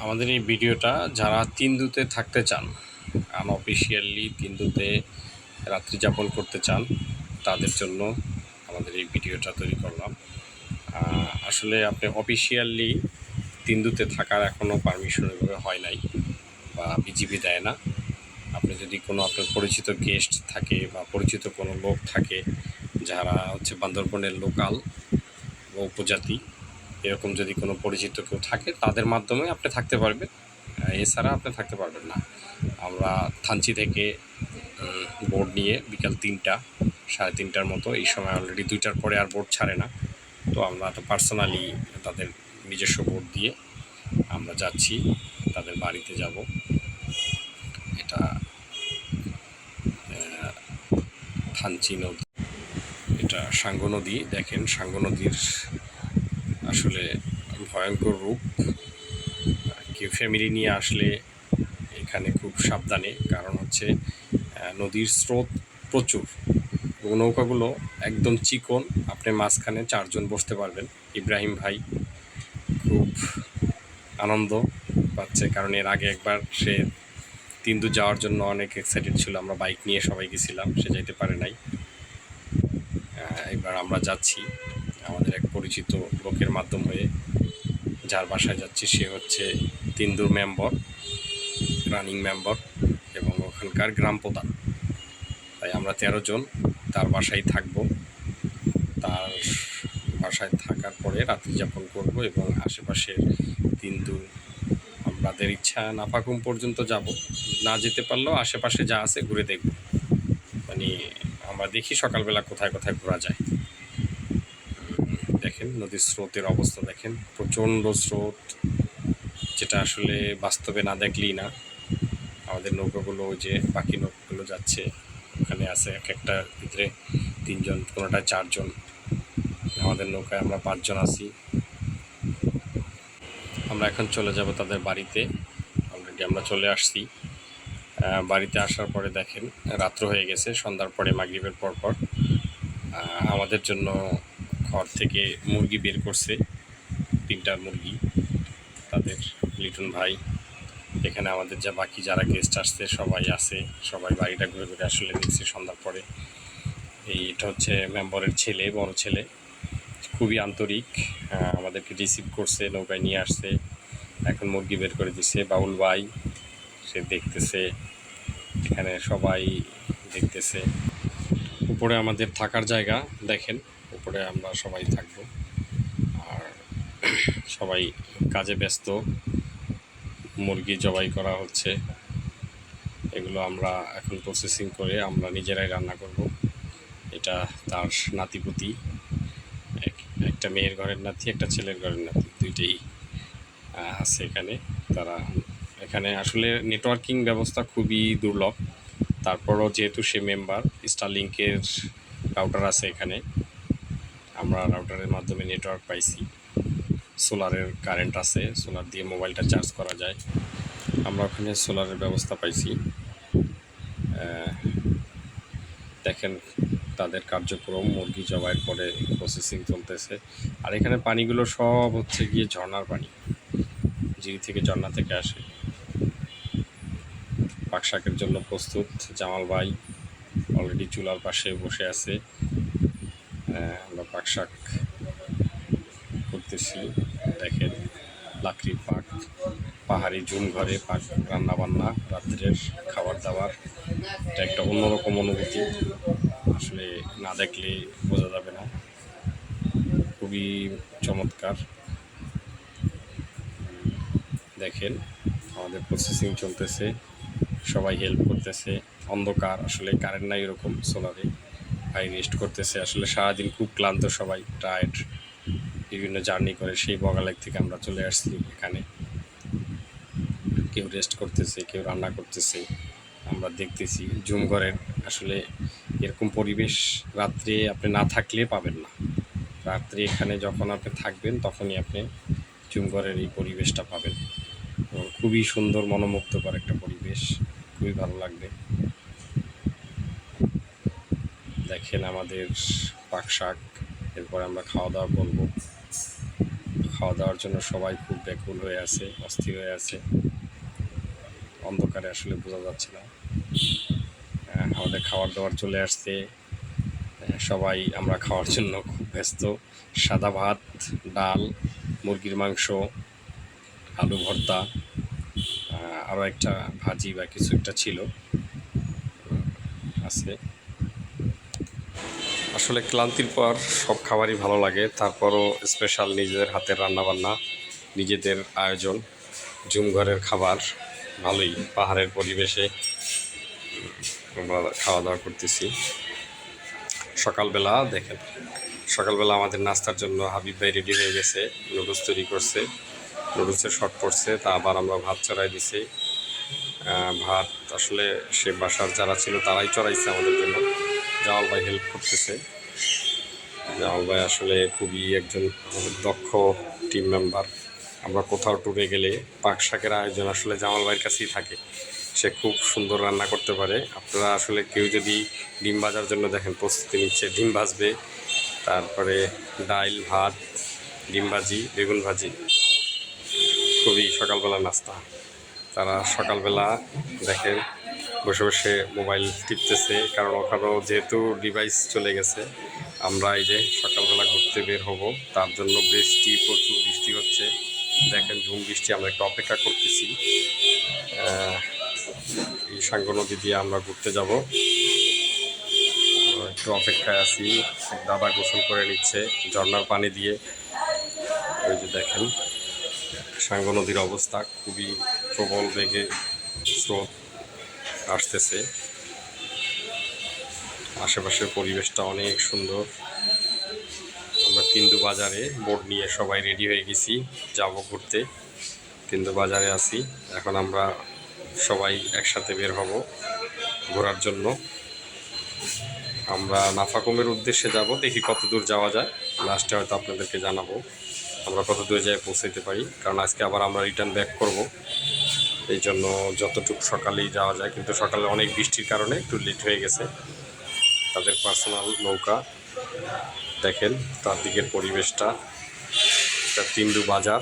আমাদের এই ভিডিওটা যারা তিনদুতে থাকতে চান, আনঅফিসিয়ালি তিনদুতে রাত্রি যাপন করতে চান, তাদের জন্য আমাদের এই ভিডিওটা তৈরি করলাম। আসলে আপনি অফিসিয়ালি তিনদুতে থাকার এখনও পারমিশন এভাবে হয় নাই বা বিজিবি দেয় না। আপনি যদি কোনো আপনার পরিচিত গেস্ট থাকে বা পরিচিত কোনো লোক থাকে যারা হচ্ছে বান্দরবনের লোকাল বা উপজাতি, এরকম যদি কোনো পরিচিত কেউ থাকে তাদের মাধ্যমে আপনি থাকতে পারবেন, এছাড়া আপনি থাকতে পারবেন না। আমরা থানচি থেকে বোর্ড নিয়ে বিকাল 3টা 3:30টার মতো, এই সময় অলরেডি 2টার পরে আর বোর্ড ছাড়ে না, তো আমরা তো পার্সোনালি তাদের নিজস্ব বোর্ড দিয়ে আমরা যাচ্ছি, তাদের বাড়িতে যাব। এটা থানচি নদী, এটা সাঙ্গু নদী। দেখেন সাঙ্গু নদীর আসলে ভয়ঙ্কর রূপ। কেউ ফ্যামিলি নিয়ে আসলে এখানে খুব সাবধানে, কারণ হচ্ছে নদীর স্রোত প্রচুর এবং নৌকাগুলো একদম চিকন, আপনি মাঝখানে 4জন বসতে পারবেন। ইব্রাহিম ভাই খুব আনন্দ পাচ্ছে, কারণ এর আগে একবার সে তিনদু যাওয়ার জন্য অনেক এক্সাইটেড ছিল। আমরা বাইক নিয়ে সবাই গেছিলাম, সে যাইতে পারে নাই। এবার আমরা যাচ্ছি আমাদের এক পরিচিত লোকের মাধ্যম হয়ে, যার বাসায় যাচ্ছি সে হচ্ছে তিনদুর মেম্বার, রানিং মেম্বার এবং ওখানকার গ্রাম প্রধান। তাই আমরা 13 জন তার বাসায় থাকব। তার বাসায় থাকার পরে রাত্রি যাপন করব এবং আশেপাশের তিনদু আমাদের ইচ্ছা নাফাকুম পর্যন্ত যাব, না যেতে পারলেও আশেপাশে যা আছে ঘুরে দেখব। মানে আমরা দেখি সকালবেলা কোথায় কোথায় ঘোরা যায়। দেখেন নদীর স্রোতের অবস্থা, দেখেন প্রচণ্ড স্রোত, যেটা আসলে বাস্তবে না দেখলেই না। আমাদের নৌকাগুলো, ওই যে বাকি নৌকাগুলো যাচ্ছে, ওখানে আছে এক একটার ভিতরে 3জন, কোনোটায় 4জন। আমাদের নৌকায় আমরা 5জন আছি। আমরা এখন চলে যাব তাদের বাড়িতে। অলরেডি আমরা চলে আসছি। বাড়িতে আসার পরে দেখেন রাত্র হয়ে গেছে, সন্ধ্যার পরে মাগরিবের পরপর আমাদের জন্য ঘর থেকে মুরগি বের করছে, 3টা মুরগি। তাদের লিটন ভাই, এখানে আমাদের যা বাকি যারা গেস্ট আসছে সবাই আছে, সবাই বাড়িটা ঘুরে ঘুরে আসলে দেখছে সন্ধ্যার পরে। এইটা হচ্ছে মেম্বারের ছেলে, বড় ছেলে, খুবই আন্তরিক, আমাদেরকে রিসিভ করছে, নৌকায় নিয়ে আসছে। এখন মুরগি বের করে দিচ্ছে। বাউল ভাই সে দেখতেছে, এখানে সবাই দেখতেছে। উপরে আমাদের থাকার জায়গা, দেখেন উপরে আমরা সবাই থাকব, আর সবাই কাজে ব্যস্ত। মুরগি জবাই করা হচ্ছে, এগুলো আমরা এখন প্রসেসিং করে আমরা নিজেরাই রান্না করব। এটা তার নাতিপুতি, একটা মেয়ের ঘরের নাতি, একটা ছেলের ঘরের নাতি, দুইটাই আছে এখানে। তারা এখানে আসলে নেটওয়ার্কিং ব্যবস্থা খুবই দুর্লভ, তারপরও যেহেতু সে মেম্বার, স্টারলিংকের রাউটার আছে এখানে, আমরা রাউটারের মাধ্যমে নেটওয়ার্ক পাইছি। সোলারের কারেন্ট আছে, সোলার দিয়ে মোবাইলটা চার্জ করা যায়, আমরা ওখানে সোলারের ব্যবস্থা পাইছি। দেখেন তাদের কার্যক্রম, মুরগি জবাইয়ের পরে প্রসেসিং চলতেছে। আর এখানে পানিগুলো সব হচ্ছে গিয়ে ঝর্ণার পানি, জিরি থেকে ঝর্ণা থেকে আসে। পাকশাকের জন্য প্রস্তুত। জামাল ভাই অলরেডি চুলার পাশে বসে আছে, আমরা পাকশাক করতেছি। দেখেন লাকড়ির পাক, পাহাড়ি জুম ঘরে পাক রান্নাবান্না, রাত্রের খাবার দাবার, এটা একটা অন্যরকম অনুভূতি, আসলে না দেখলে বোঝা যাবে না। খুবই চমৎকার। দেখেন আমাদের প্রসেসিং চলতেছে, সবাই হেল্প করতেছে। অন্ধকার, আসলে কারেন্ট নাই এরকম, সোলারে ভাই রেস্ট করতেছে। আসলে সারাদিন খুব ক্লান্ত, সবাই টায়ার্ড, বিভিন্ন জার্নি করে সেই বগালেক থেকে আমরা চলে আসছি এখানে। কেউ রেস্ট করতেছে, কেউ রান্না করতেছে, আমরা দেখতেছি। জুমঘরের আসলে এরকম পরিবেশ রাত্রে আপনি না থাকলে পাবেন না। রাত্রে এখানে যখন আপনি থাকবেন তখনই আপনি জুমঘরের এই পরিবেশটা পাবেন, এবং খুবই সুন্দর মনোমুগ্ধকর একটা পরিবেশ, খুবই ভালো লাগবে। দেখেন আমাদের পাক শাক, এরপর আমরা খাওয়া দাওয়া করবো। খাওয়া দাওয়ার জন্য সবাই খুব ব্যাকুল হয়ে আছে, অস্থির হয়ে আছে। অন্ধকারে আসলে বোঝা যাচ্ছে না। আমাদের খাবার দাবার চলে আসছে। সবাই আমরা খাওয়ার জন্য খুব ব্যস্ত। সাদা ভাত, ডাল, মুরগির মাংস, আলু ভর্তা, আরও একটা ভাজি বা কিছু একটা ছিল আছে। আসলে ক্লান্তির পর সব খাবারই ভালো লাগে, তারপরও স্পেশাল নিজেদের হাতের রান্নাবান্না, নিজেদের আয়োজন, ঝুমঘরের খাবার ভালোই। পাহাড়ের পরিবেশে আমরা খাওয়া দাওয়া করতেছি। সকালবেলা দেখেন, সকালবেলা আমাদের নাস্তার জন্য হাবিব ভাই রেডি হয়ে গেছে, নুডলস তৈরি করছে, নুডলসের শট পড়ছে, তা আবার আমরা ভাত চড়াই দিছি। ভাত আসলে সে বাসার যারা ছিল তারাই চড়াইছে আমাদের জন্য। জামাল ভাই হেল্প করতেছে। জামাল ভাই আসলে খুবই একজন আমাদের দক্ষ টিম মেম্বার। আমরা কোথাও ট্যুরে গেলে পাক শাকের আয়োজন আসলে জামাল ভাইয়ের কাছেই থাকে। সে খুব সুন্দর রান্না করতে পারে। আপনারা আসলে কেউ যদি ডিম ভাজার জন্য দেখেন প্রস্তুতি নিচ্ছে, ডিম ভাজবে, তারপরে ডাল, ভাত, ডিম ভাজি, বেগুন ভাজি, খুবই সকালবেলা নাস্তা। তারা সকালবেলা দেখেন বসে বসে মোবাইল টিপতেছে, কারণ ওখানেও যেহেতু ডিভাইস চলে গেছে। আমরা এই যে সকালবেলা ঘুরতে বের হব, তার জন্য প্রচুর বৃষ্টি হচ্ছে। দেখেন ঝুম বৃষ্টি, আমরা একটু অপেক্ষা করতেছি। এই সাঙ্গো নদী দিয়ে আমরা ঘুরতে যাব, একটু অপেক্ষায় আছি। দাদা গোসল করে নিচ্ছে ঝর্ণার পানি দিয়ে। ওই যে দেখেন সাঙ্গো নদীর অবস্থা, খুবই প্রবল বেগে স্রোত আসতেছে। আশেপাশের পরিবেশটা অনেক সুন্দর। আমরা তিন্দু বাজারে বোট নিয়ে সবাই রেডি হয়ে গেছি, যাব ঘুরতে। তিন্দু বাজারে আছি এখন, আমরা সবাই একসাথে বের হব ঘোরার জন্য। আমরা নাফাকুমের উদ্দেশ্যে যাব, দেখি কত দূর যাওয়া যায়। লাস্টে হয়তো আপনাদেরকে জানাবো আমরা কত দূরে যাই পৌঁছাইতে পারি, কারণ আজকে আবার আমরা রিটার্ন ব্যাক করব। এই জন্য যতটুকু সকালেই যাওয়া যায়, কিন্তু সকালে অনেক বৃষ্টির কারণে একটু লেট হয়ে গেছে। তাদের পার্সোনাল নৌকা দেখেন, তার দিকের পরিবেশটা। এটা তিন্দু বাজার।